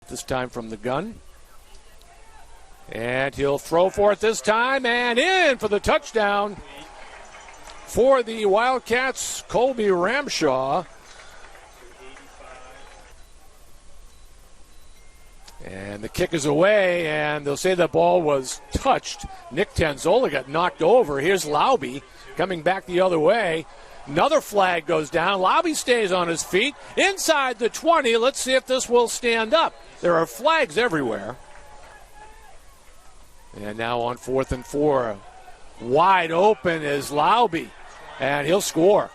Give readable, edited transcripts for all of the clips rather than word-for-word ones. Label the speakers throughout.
Speaker 1: this time from the gun. And he'll throw for it this time, and in for the touchdown for the Wildcats, Colby Ramshaw. And the kick is away, and they'll say the ball was touched. Nick Tanzola got knocked over. Here's Laube coming back the other way. Another flag goes down. Laube stays on his feet inside the 20. Let's see if this will stand up. There are flags everywhere. And now on 4th and 4, wide open is Laube, and he'll score.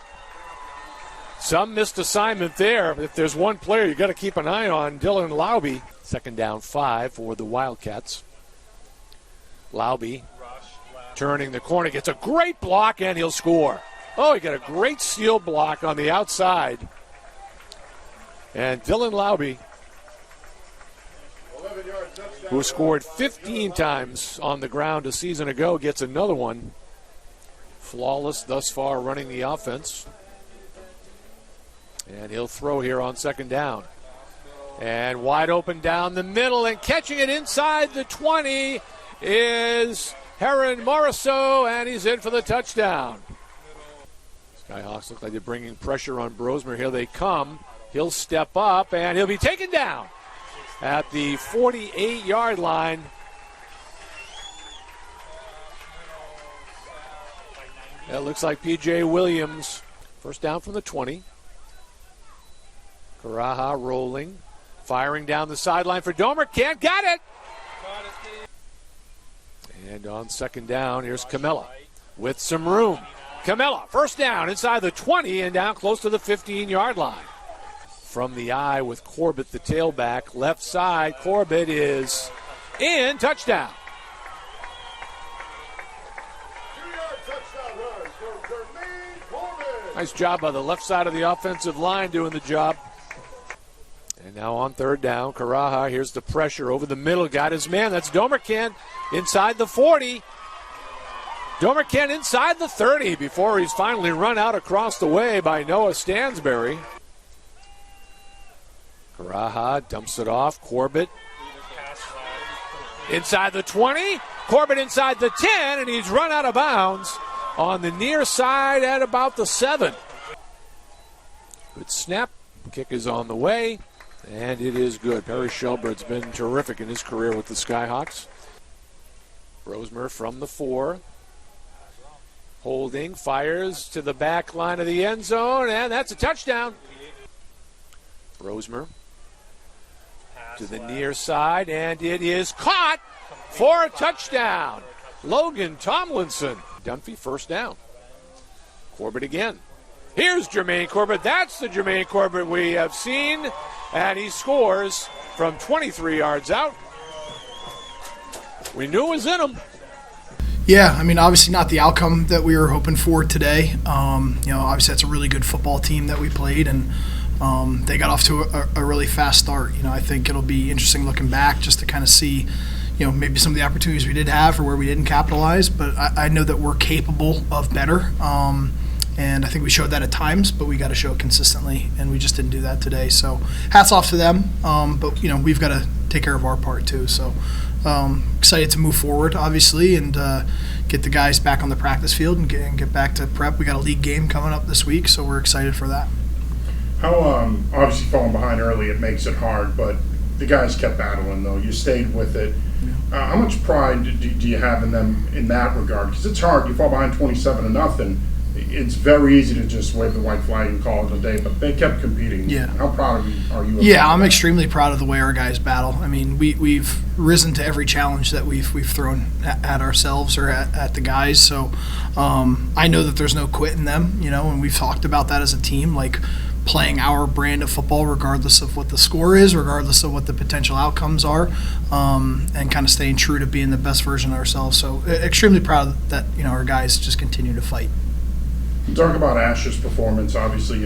Speaker 1: Some missed assignment there. If there's one player you got to keep an eye on, Dylan Laube. 2nd down 5 for the Wildcats. Laube turning the corner, gets a great block, and he'll score. Oh, he got a great seal block on the outside. And Dylan Laube, who scored 15 times on the ground a season ago, gets another one. Flawless thus far running the offense. And he'll throw here on 2nd down. And wide open down the middle, and catching it inside the 20 is Heron Morisseau, and he's in for the touchdown. Skyhawks look like they're bringing pressure on Brosmer. Here they come. He'll step up, and he'll be taken down at the 48-yard line. That looks like P.J. Williams. First down from the 20. Karaha rolling. Firing down the sideline for Domer. Can't get it. And on 2nd down, here's Camilla with some room. Camilla, first down inside the 20 and down close to the 15-yard line. From the eye with Corbett, the tailback. Left side, Corbett is in. Touchdown. Nice job by the left side of the offensive line doing the job. And now on 3rd down, Karaha, here's the pressure over the middle, got his man. That's Domercan inside the 40. Domercan inside the 30 before he's finally run out across the way by Noah Stansberry. Karaha dumps it off. Corbett inside the 20. Corbett inside the 10, and he's run out of bounds on the near side at about the 7. Good snap. Kick is on the way. And it is good. Perry Shelbert's been terrific in his career with the Skyhawks. Brosmer from the 4. Holding, fires to the back line of the end zone, and that's a touchdown. Brosmer to the near side, and it is caught for a touchdown. Logan Tomlinson. Dunphy, first down. Corbett again. Here's Jermaine Corbett. That's the Jermaine Corbett we have seen. And he scores from 23 yards out. We knew it was in him.
Speaker 2: Yeah, I mean, obviously not the outcome that we were hoping for today. Obviously that's a really good football team that we played, and they got off to a really fast start. I think it'll be interesting looking back just to kind of see, maybe some of the opportunities we did have or where we didn't capitalize. But I know that we're capable of better. And I think we showed that at times, but we got to show it consistently, and we just didn't do that today. So hats off to them, but we've got to take care of our part too. So excited to move forward, obviously, and get the guys back on the practice field and get back to prep. We got a league game coming up this week, so we're excited for that.
Speaker 3: How obviously falling behind early, it makes it hard, but the guys kept battling though. You stayed with it. How much pride do you have in them in that regard? Because it's hard. You fall behind 27-0. It's very easy to just wave the white flag and call it a day, but they kept competing.
Speaker 2: Yeah.
Speaker 3: How proud are you?
Speaker 2: Yeah, I'm extremely proud of the way our guys battle. I mean, we've risen to every challenge that we've thrown at ourselves or at the guys. So I know that there's no quit in them, and we've talked about that as a team, like playing our brand of football regardless of what the score is, regardless of what the potential outcomes are, and kind of staying true to being the best version of ourselves. So extremely proud that our guys just continue to fight.
Speaker 3: Talk about Asher's performance. Obviously, he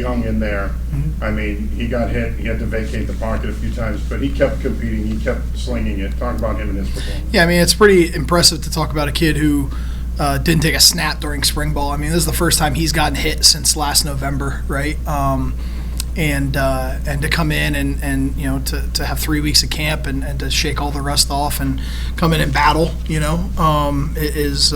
Speaker 3: hung in there. Mm-hmm. I mean, he got hit. He had to vacate the pocket a few times, but he kept competing. He kept slinging it. Talk about him and his performance.
Speaker 2: Yeah, I mean, it's pretty impressive to talk about a kid who didn't take a snap during spring ball. I mean, this is the first time he's gotten hit since last November, right? and to come in and to have 3 weeks of camp and to shake all the rust off and come in and battle, it's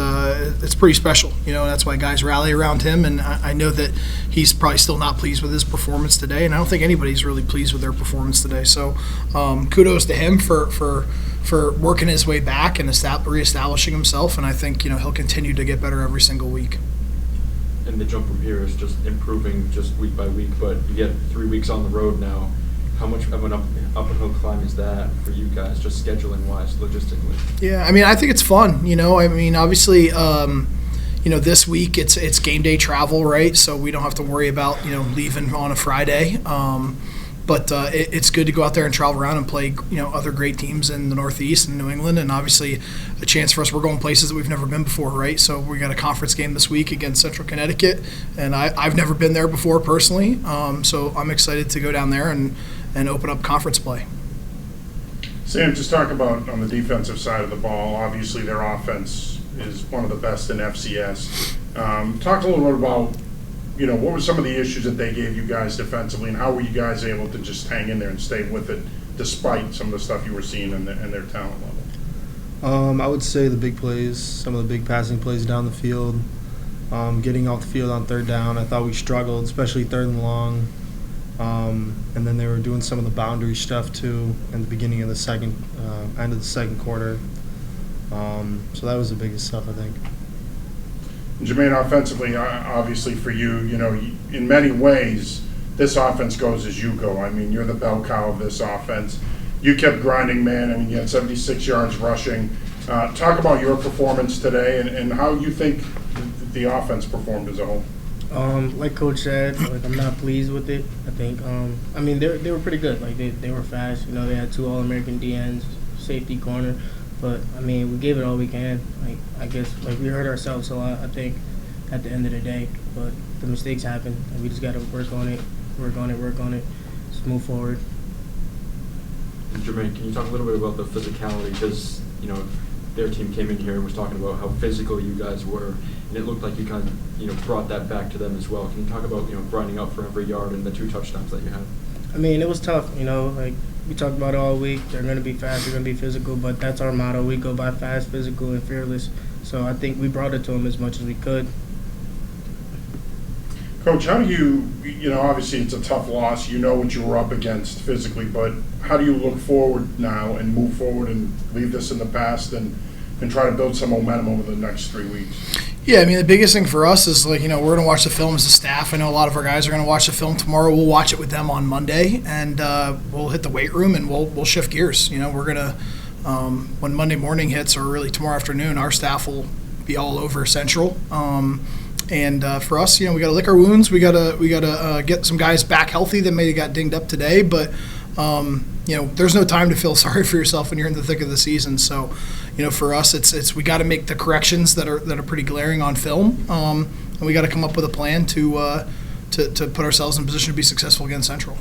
Speaker 2: pretty special. That's why guys rally around him, and I know that he's probably still not pleased with his performance today, and I don't think anybody's really pleased with their performance today. So kudos to him for working his way back and reestablishing himself, and I think he'll continue to get better every single week.
Speaker 4: And the jump from here is just improving just week by week, but you get 3 weeks on the road now. How much of an uphill climb is that for you guys, just scheduling wise, logistically?
Speaker 2: Yeah, I think it's fun. Obviously, this week it's game day travel, right? So we don't have to worry about leaving on a Friday. But it's good to go out there and travel around and play, other great teams in the Northeast and New England, and obviously a chance for us. We're going places that we've never been before, right? So we got a conference game this week against Central Connecticut, and I've never been there before personally. So I'm excited to go down there and open up conference play.
Speaker 3: Sam, just talk about on the defensive side of the ball. Obviously, their offense is one of the best in FCS. Talk a little bit about what were some of the issues that they gave you guys defensively, and how were you guys able to just hang in there and stay with it despite some of the stuff you were seeing in their talent level?
Speaker 5: I would say the big plays, some of the big passing plays down the field, getting off the field on third down. I thought we struggled, especially third and long. And then they were doing some of the boundary stuff too in the beginning of the end of the second quarter. So that was the biggest stuff, I think.
Speaker 3: Jermaine, offensively, obviously for you, in many ways, this offense goes as you go. You're the bell cow of this offense. You kept grinding, man. You had 76 yards rushing. Talk about your performance today and how you think the offense performed as a whole.
Speaker 6: Like Coach said, I'm not pleased with it. I think, they were pretty good. They were fast. They had 2 All-American DNs, safety, corner. But, we gave it all we can. I guess, we hurt ourselves a lot, I think, at the end of the day. But the mistakes happen, and we just got to work on it, just move forward.
Speaker 4: And Jermaine, can you talk a little bit about the physicality? Because, their team came in here and was talking about how physical you guys were, and it looked like you kind of, brought that back to them as well. Can you talk about, grinding up for every yard and the 2 touchdowns that you had?
Speaker 6: It was tough, we talked about it all week. They're going to be fast, they're going to be physical, but that's our motto. We go by fast, physical, and fearless. So I think we brought it to them as much as we could.
Speaker 3: Coach, how do you obviously it's a tough loss. You know what you were up against physically, but how do you look forward now and move forward and leave this in the past and try to build some momentum over the next 3 weeks?
Speaker 2: Yeah, the biggest thing for us is we're going to watch the film as a staff. I know a lot of our guys are going to watch the film tomorrow. We'll watch it with them on Monday, and we'll hit the weight room and we'll shift gears. We're going to when Monday morning hits, or really tomorrow afternoon, our staff will be all over Central. And for us, we got to lick our wounds. We got to get some guys back healthy that maybe got dinged up today, but. There's no time to feel sorry for yourself when you're in the thick of the season. So, for us, it's we got to make the corrections that are pretty glaring on film, and we got to come up with a plan to put ourselves in a position to be successful against Central.